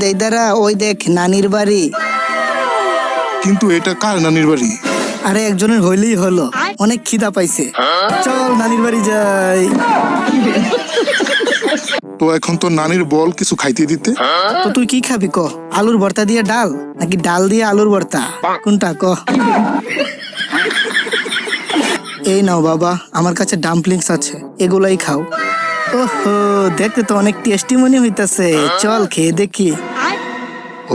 দেইদারা ওই দেখ নানির বাড়ি। কিন্তু এটা কার নানির বাড়ি? আরে একজনের হইলেই হলো, অনেক খিদা পাইছে, চল নানির বাড়ি যাই। তো এখন তো নানির বল কিছু খাইতে দিতে। তো তুই কি খাবি ক? আলুর ভর্তা দিয়ে ডাল নাকি ডাল দিয়ে আলুর ভর্তা, কোনটা ক? এই নাও বাবা, আমার কাছে ডাম্পলিংস আছে, এগুলাই খাও। ওহো, দেখতে তো অনেক টেস্টি মনে হইতাছে, চল খেয়ে দেখি।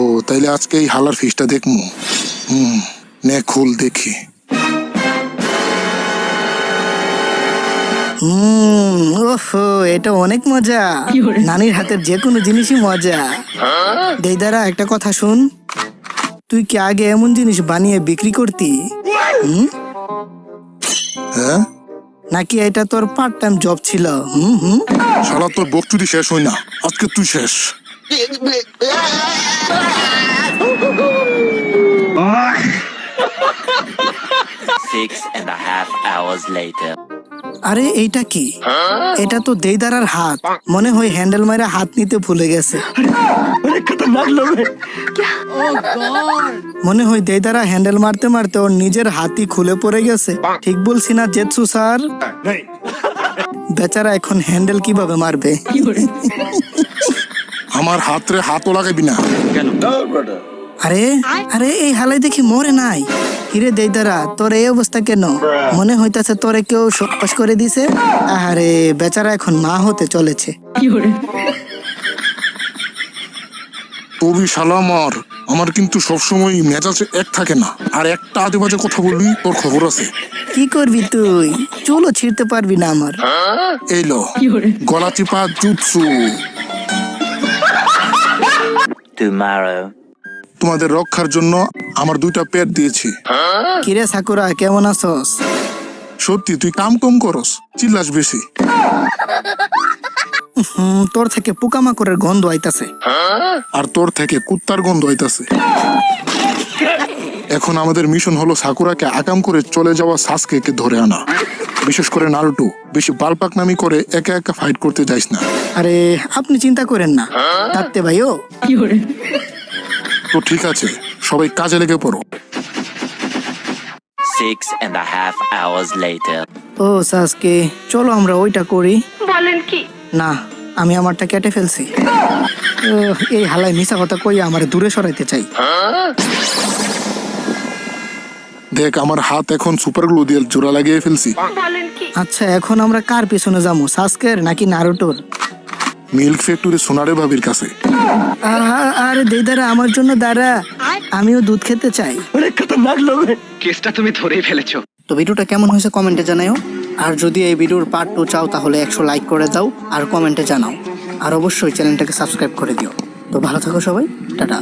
ও তাইলে আজকে এই হালার ফিশটা দেখমু। নে খুল দেখি। ওহো, এটা অনেক মজা। নানির হাতের যে কোনো জিনিসই মজা। দেইদারা একটা কথা শুন, তুই কি আগে এমন জিনিস বানিয়ে বিক্রি করতি? হ্যাঁ, নাকি এটা তোর পার্ট টাইম জব ছিল? শালা তোর বকচুদি শেষ হই না, আজকে তুই শেষ। Six and a half hours later. আরে এইটা কি? এটা তো দেইদারার হাত, মনে হয় হ্যান্ডেল মাইরা হাত নিতে ভুলে গেছে। মনে হয় দেইদারা হ্যান্ডেল মারতে মারতে ওর নিজের হাতই খুলে পড়ে গেছে। ঠিক বলছি না জেৎসু স্যার? বেচারা এখন হ্যান্ডেল কিভাবে মারবে? আমার হাতরে হাতও লাগাবি না। আরে আরে, এই হালাই দেখি মরে নাই। হিরে দেইদারা, তোর এই অবস্থা কেন? মনে হইতাছে তোরে কেউ সকাশ করে দিছে। আরে বেচারা এখন মা হতে চলেছে। তবি শালা আমার কিন্তু সবসময় মেজাজে এক থাকে না, আর একটা আজে বাজে কথা বলবি তোর খবর আছে। কি করবি তুই? চুলও ছিঁড়তে পারবি না আমার। এইলো গলা চিপা জুৎসু। Tomorrow. তোমাদের রক্ষার জন্য আমার 2টা পেট দিয়েছি। কিরে সাকুরা, কেমন আছস? সত্যি তুই কাম কম করস, চিল্লাস বেশি। তোর থেকে পোকামাকড়ের গন্ধ আইতাছে। আর তোর থেকে কুত্তার গন্ধ হইতাছে। এখন আমাদের মিশন হলো সাকুরাকে আকাম করে চলে যাওয়া সাসকেকে ধরে আনা। বিশেষ করে নারুটো, বেশি বালপাকনামি করে একা একা ফাইট করতে যাইস না। আরে আপনি চিন্তা করেন না তাতে ভাইও। তো ঠিক আছে, সবাই কাজে লেগে পড়ো। 6 and a half hours later. ও সাসকে, চলো আমরা ওইটা করি। বলেন কি? না, আমি আমারটা কেটে ফেলছি। এই হালাই মিশা কথা কই আমার দূরে সরাইতে চাই। দেখ আমার হাত এখন সুপার গ্লু দিয়ে জোড়া লাগিয়ে ফেলছি। বলেন কি? আচ্ছা, এখন আমরা কার পিছনে যাবো, সাসকের নাকি নারুটোর? মিল্ক ফ্যাক্টরি সোনারে ভাবির কাছে। আরে দেইদারা, আমার জন্য দাঁড়া, আমিও দুধ খেতে চাই। কেসটা তুমি ধরেই ফেলেছো। তো ভিডিওটা কেমন হয়েছে কমেন্টে জানাও। আর যদি এই ভিডিওর পার্ট 2 চাও তাহলে 100 লাইক করে দাও আর কমেন্টে জানাও। আর অবশ্যই চ্যানেলটাকে সাবস্ক্রাইব করে দিও। তো ভালো থাকো সবাই, টাটা।